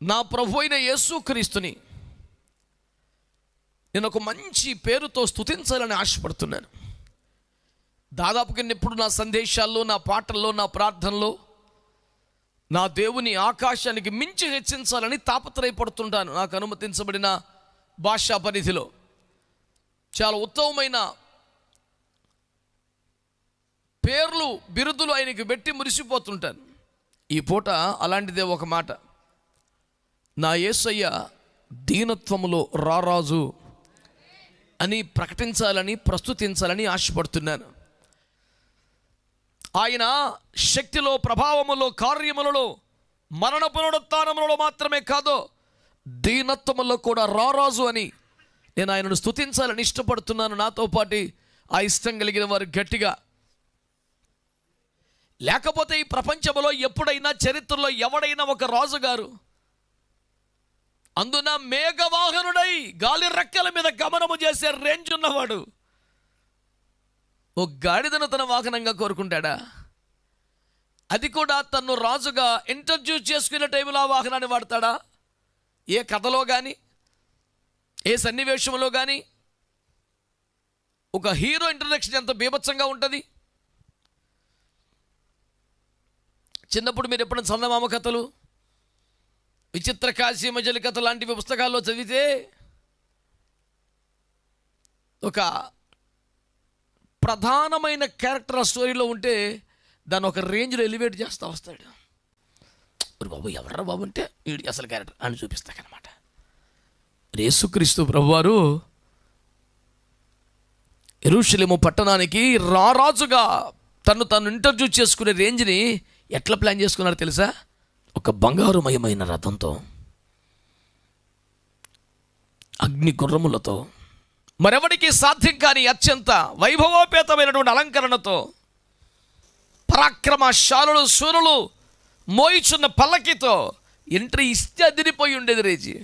నా ప్రభు అయిన యేసుక్రీస్తుని నేను ఒక మంచి పేరుతో స్తుతించాలని ఆశపడుతున్నాను. దాదాపుగా ఎప్పుడు నా సందేశాల్లో, నా పాటల్లో, నా ప్రార్థనలో నా దేవుని ఆకాశానికి మించి హెచ్చించాలని తాపత్రయపడుతుంటాను. నాకు అనుమతించబడిన భాషా పరిధిలో చాలా ఉత్తమమైన పేర్లు, బిరుదులు ఆయనకి పెట్టి మురిసిపోతుంటాను. ఈ పూట అలాంటిదే ఒక మాట. నా యేసయ్య దీనత్వములో రారాజు అని ప్రకటించాలని, ప్రస్తుతించాలని ఆశపడుతున్నాను. ఆయన శక్తిలో, ప్రభావములో, కార్యములలో, మరణ పునరుత్థానములలో మాత్రమే కాదు, దీనత్వములో కూడా రారాజు అని నేను ఆయనను స్తుతించాలని ఇష్టపడుతున్నాను. నాతో పాటు ఆ ఇష్టం కలిగిన వారు గట్టిగా. లేకపోతే ఈ ప్రపంచంలో ఎప్పుడైనా చరిత్రలో ఎవడైనా ఒక రాజుగారు అందున మేఘవాహనుడై గాలి రెక్కల మీద గమనము చేసే రేంజ్ ఉన్నవాడు ఓ గాడిదను తన వాహనంగా కోరుకుంటాడా? అది కూడా తను రాజుగా ఇంట్రడ్యూస్ చేసుకునే టైంలో ఆ వాహనాన్ని వాడతాడా? ఏ కథలో కానీ, ఏ సన్నివేశంలో కానీ ఒక హీరో ఇంట్రడక్షన్ ఎంత బీభత్సంగా ఉంటుంది. చిన్నప్పుడు మీరు ఎప్పుడైనా చందమామ కథలు, విచిత్ర కాశీ మజలి కథ లాంటివి పుస్తకాల్లో చదివితే ఒక ప్రధానమైన క్యారెక్టర్ ఆ స్టోరీలో ఉంటే దాన్ని ఒక రేంజ్లో ఎలివేట్ చేస్తూ వస్తాడు. బాబు ఎవర్రా బాబు అంటే వీడికి అసలు క్యారెక్టర్ అని చూపిస్తాకనమాట. యేసుక్రీస్తు ప్రభువారు యెరూషలేము పట్టణానికి రారాజుగా తను ఇంట్రడ్యూస్ చేసుకునే రేంజ్ని ఎట్లా ప్లాన్ చేసుకున్నారో తెలుసా? ఒక బంగారుమయమైన రథంతో, అగ్ని గుర్రములతో, మరెవడికి సాధ్యం కాని అత్యంత వైభవోపేతమైనటువంటి అలంకరణతో, పరాక్రమశాలులు, శూరులు మోయిచున్న పల్లకితో ఎంట్రీ ఇస్తే అదిరిపోయి ఉండేది. రేజీ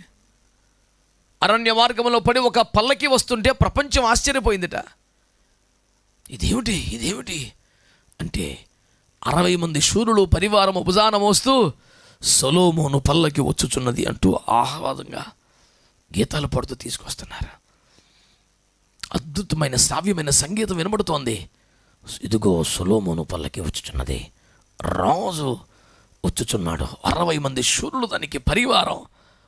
అరణ్య మార్గంలో పడి ఒక పల్లకి వస్తుంటే ప్రపంచం ఆశ్చర్యపోయిందిట. ఇదేమిటి అంటే 60 మంది శూరులు పరివారము భుజాన మోస్తూ సొలొమోను పల్లకి వచ్చుచున్నది అంటూ ఆహ్లాదంగా గీతాలు పడుతూ తీసుకొస్తున్నారు. అద్భుతమైన శ్రావ్యమైన సంగీతం వినబడుతోంది. ఇదిగో సొలొమోను పల్లకి వచ్చుచున్నది, రాజు వచ్చుచున్నాడు, 60 మంది శూరులు దానికి పరివారం,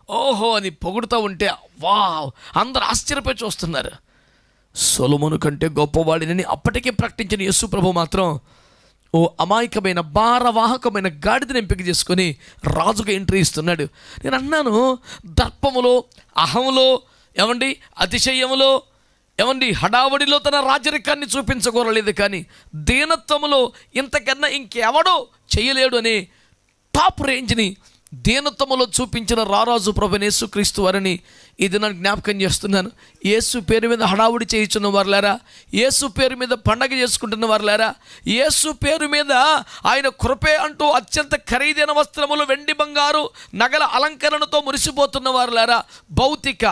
ఓహో అని పొగుడుతూ ఉంటే వావ్ అందరు ఆశ్చర్యపోయి చూస్తున్నారు. సొలొమోను కంటే గొప్పవాడినని అప్పటికే ప్రకటించిన యేసు ప్రభు మాత్రం ఓ అమాయకమైన భారవాహకమైన గాడిదని ఎంపిక చేసుకొని రాజుగా ఎంట్రీ ఇస్తున్నాడు. నేను అన్నాను, దర్పములో, అహములో, అతిశయములో, హడావడిలో తన రాజరికాన్ని చూపించకూరలేదు, కానీ దీనత్వములో ఇంతకన్నా ఇంకెవడో చేయలేడు అనే టాప్ రేంజ్ని దీనత్వములో చూపించిన రారాజు ప్రభువైన యేసుక్రీస్తు వారిని ఇది నేను జ్ఞాపకం చేస్తున్నాను. యేసు పేరు మీద హడావుడి చేయించున్న వారులారా, యేసు పేరు మీద పండగ చేసుకుంటున్న వారులారా, యేసు పేరు మీద ఆయన కృపే అంటూ అత్యంత ఖరీదైన వస్త్రములు, వెండి బంగారు నగల అలంకరణతో మురిసిపోతున్న వారులారా, భౌతిక,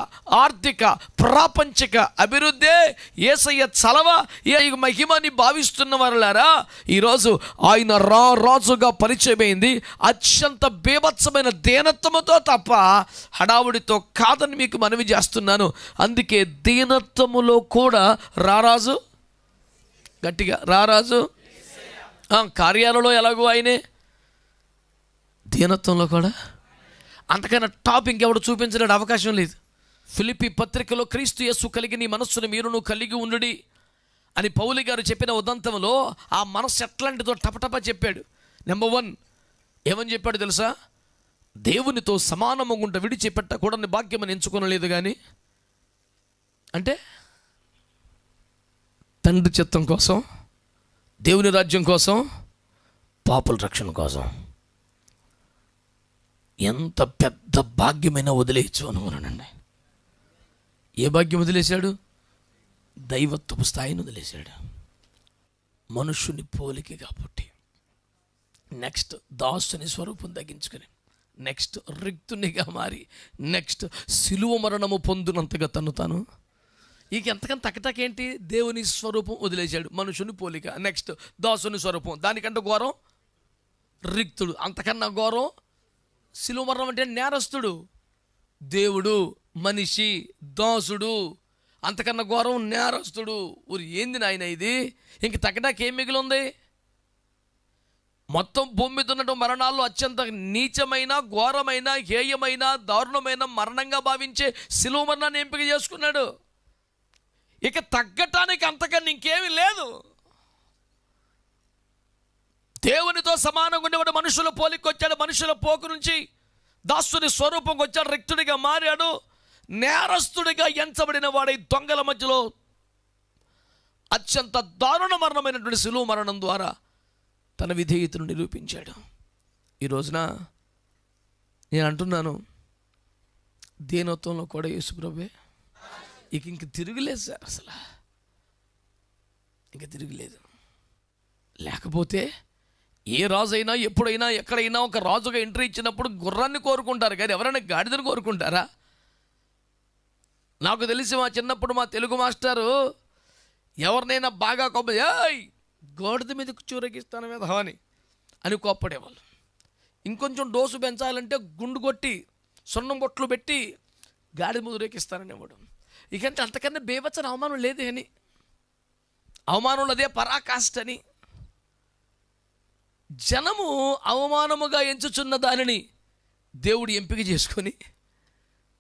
ఆర్థిక, ప్రాపంచిక అభివృద్ధే యేసయ్య చలవ, ఏ మహిమని భావిస్తున్న వారులారా, ఈరోజు ఆయన రాజుగా పరిచయమైంది అత్యంత బీభత్సమైన దీనత్వముతో తప్ప హడావుడితో కాదని మీకు మనవి చేస్తున్నాను. అందుకే దీనత్వములో కూడా రారాజు, గట్టిగా రారాజు. కార్యాలలో ఎలాగో ఆయనే, దీనత్వంలో కూడా అంతకన్నా టాప్ ఇంకెవడు చూపించలేడు, అవకాశం లేదు. ఫిలిప్పీ పత్రికలో క్రీస్తు యేసు కలిగి నీ మనస్సును మీరును కలిగి ఉండుడి అని పౌలు గారు చెప్పిన ఉదంతంలో ఆ మనస్సు ఎట్లాంటిదో టపటపా చెప్పాడు. నెంబర్ 1 ఏమని చెప్పాడు తెలుసా? దేవునితో సమానముగుంట విడిచిపెట్టకూడని భాగ్యమని ఎంచుకోనలేదు, కానీ అంటే తండ్రి చిత్తం కోసం, దేవుని రాజ్యం కోసం, పాపుల రక్షణ కోసం ఎంత పెద్ద భాగ్యమైనా వదిలేయచ్చు అనుకున్నానండి. ఏ భాగ్యం వదిలేశాడు? దైవత్వపు స్థాయిని వదిలేశాడు. మనుష్యుని పోలిక కాబట్టి, నెక్స్ట్ దాసుని స్వరూపం తగ్గించుకొని, నెక్స్ట్ రిక్తునిగా మారి, నెక్స్ట్ సిలువ మరణము పొందినంతగా తను ఇక ఎంతకన్నా తక్కటకేంటి? దేవుని స్వరూపం వదిలేశాడు, మనుషుని పోలిక, నెక్స్ట్ దాసుని స్వరూపం, దానికంటే ఘోరం రిక్తుడు, అంతకన్నా ఘోరం శిలువ మరణం అంటే నేరస్తుడు, దేవుడు, మనిషి, దాసుడు, అంతకన్నా ఘోరం నేరస్తుడు. ఊరు ఏంది నాయన ఇది? ఇంక తగ్గడానికి ఏం మిగిలి ఉంది? మొత్తం భూమి మీద ఉన్నటువంటి మరణాల్లో అత్యంత నీచమైన, ఘోరమైన, హేయమైన, దారుణమైన మరణంగా భావించే శిలువ మరణాన్ని ఎంపిక చేసుకున్నాడు. ఇక తగ్గటానికి అంతకన్నా ఇంకేమీ లేదు. దేవునితో సమానంగా ఉండేవాడు మనుషుల పోలికి వచ్చాడు. మనుషుల పోకు నుంచి దాసుని స్వరూపంకి వచ్చాడు. రిక్తుడిగా మారాడు. నేరస్తుడిగా ఎంచబడిన వాడై దొంగల మధ్యలో అత్యంత దారుణ మరణమైనటువంటి శిలువ మరణం ద్వారా తన విధేయతను నిరూపించాడు. ఈ రోజున నేను అంటున్నాను, దీనత్వంలో కూడా యేసుప్రభువే. ఇంక తిరుగులేదు సార్, అసలు ఇంక తిరుగులేదు. లేకపోతే ఏ రాజైనా ఎప్పుడైనా ఎక్కడైనా ఒక రాజుగా ఎంట్రీ ఇచ్చినప్పుడు గుర్రాన్ని కోరుకుంటారు, కానీ ఎవరైనా గాడిదను కోరుకుంటారా? నాకు తెలిసి మా చిన్నప్పుడు మా తెలుగు మాస్టారు ఎవరినైనా బాగా గాడిద మీద చూరగిస్తాను మీద అని కోప్పడేవాళ్ళు. ఇంకొంచెం డోసు పెంచాలంటే గుండు కొట్టి సున్నం బొట్లు పెట్టి గాడిద మీద ఊరేగిస్తాననేవాడు. ఇకంటే అంతకన్నా బేబచ్చని అవమానం లేదు అని, అవమానంలో అదే పరాకాష్ట అని. జనము అవమానముగా ఎంచుచున్న దానిని దేవుడు ఎంపిక చేసుకొని,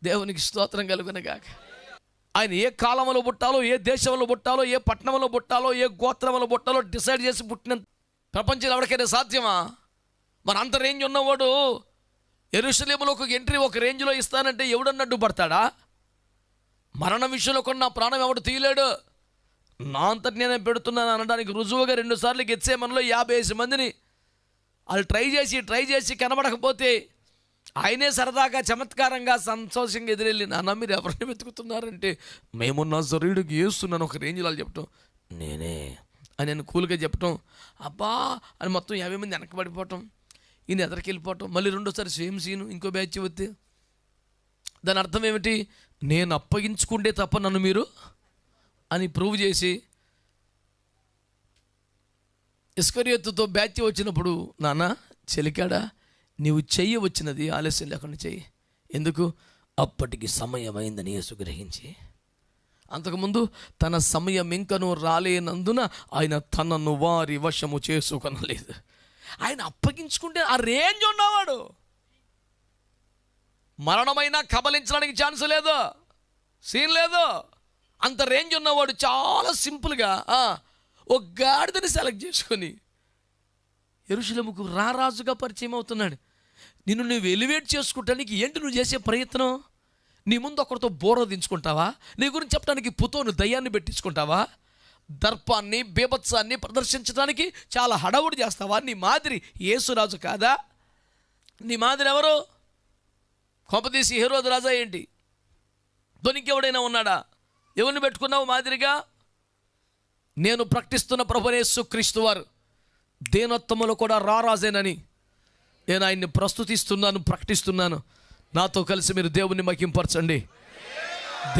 దేవునికి స్తోత్రం కలుగునగాక. ఆయన ఏ కాలంలో పుట్టాలో, ఏ దేశంలో పుట్టాలో, ఏ పట్టణంలో పుట్టాలో, ఏ గోత్రంలో పుట్టాలో డిసైడ్ చేసి పుట్టిన ప్రపంచంలో ఎవరికైనా సాధ్యమా? మన అంత రేంజ్ ఉన్నవాడు యెరూషలేములో ఒక ఎంట్రీ ఒక రేంజ్లో ఇస్తానంటే ఎవడన్నట్టు పడతాడా? మరణం విషయంలో కూడా నా ప్రాణం ఎవడు తీయలేడు. నా అంతటి నేనే పెడుతున్నాను అనడానికి రుజువుగా 2 సార్లు గెత్సేమనలో 50 మందిని వాళ్ళు ట్రై చేసి కనబడకపోతే ఆయనే సరదాగా చమత్కారంగా సంతోషంగా ఎదురెళ్ళి, నాన్న మీరు ఎవరిని వెతుకుతున్నారంటే, మేము నా శరీరుడికి వేస్తున్నాను ఒక రేంజ్లో చెప్పటం, నేనే అని నేను కూల్గా చెప్పటం, అబ్బా అని మొత్తం 50 మంది వెనకబడిపోవటం, ఈయన ఎదరికి వెళ్ళిపోవటం, మళ్ళీ రెండోసారి సేమ్ సీను ఇంకో బ్యాచ్ వస్తే దాని అర్థం ఏమిటి? నేను అప్పగించుకుంటే తప్ప నన్ను మీరు అని ప్రూవ్ చేసి ఇస్కరియోతుతో బ్యాచ్ వచ్చినప్పుడు, నాన్న చెలికాడా నీవు చెయ్యి వచ్చినది, ఆలస్యం లేకుండా చెయ్యి. ఎందుకు? అప్పటికి సమయం అయిందని యేసు గ్రహించి, అంతకుముందు తన సమయం ఇంకను రాలేనందున ఆయన తనను వారి వశము చేసుకొనలేదు. ఆయన అప్పగించుకుంటే ఆ రేంజ్ ఉన్నవాడు. మరణమైనా కబలించడానికి ఛాన్స్ లేదు, సీన్ లేదు. అంత రేంజ్ ఉన్నవాడు చాలా సింపుల్గా ఒక గాడిదని సెలెక్ట్ చేసుకొని యెరూషలేముకు రారాజుగా పరిచయం అవుతున్నాడు. నిన్ను నువ్వు ఎలివేట్ చేసుకుంటానికి ఏంటి నువ్వు చేసే ప్రయత్నం? నీ ముందు ఒకరితో బోర దించుకుంటావా? నీ గురించి చెప్పడానికి పుతోను దయ్యాన్ని పెట్టించుకుంటావా? దర్పాన్ని బీభత్సాన్ని ప్రదర్శించడానికి చాలా హడావుడి చేస్తావా? నీ మాదిరి యేసురాజు కాదా? నీ మాదిరి ఎవరు? కొంపదీసి హేరోదు రాజా ఏంటి? దొనికి ఉన్నాడా? ఎవరిని పెట్టుకున్నావు మాదిరిగా? నేను ప్రకటిస్తున్న ప్రభువైన యేసుక్రీస్తు వారు దీనత్వములో కూడా రారాజేనని నేను ఆయన్ని ప్రకటిస్తున్నాను. నాతో కలిసి మీరు దేవుని మహింపరచండి.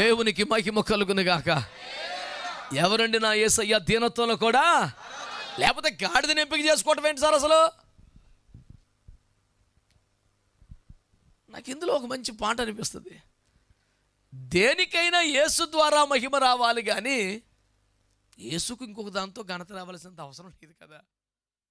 దేవునికి మహిమ కలుగునుగాక. ఎవరండి నా యేసయ్య దీనత్వంలో కూడా? లేకపోతే గాడిదని ఎంపిక చేసుకోవటం ఏంటి సార్ అసలు? నాకు ఇందులో ఒక మంచి పాట అనిపిస్తుంది. దేనికైనా యేసు ద్వారా మహిమ రావాలి, కానీ యేసుకు ఇంకొక దాంతో ఘనత రావాల్సినంత అవసరం లేదు కదా.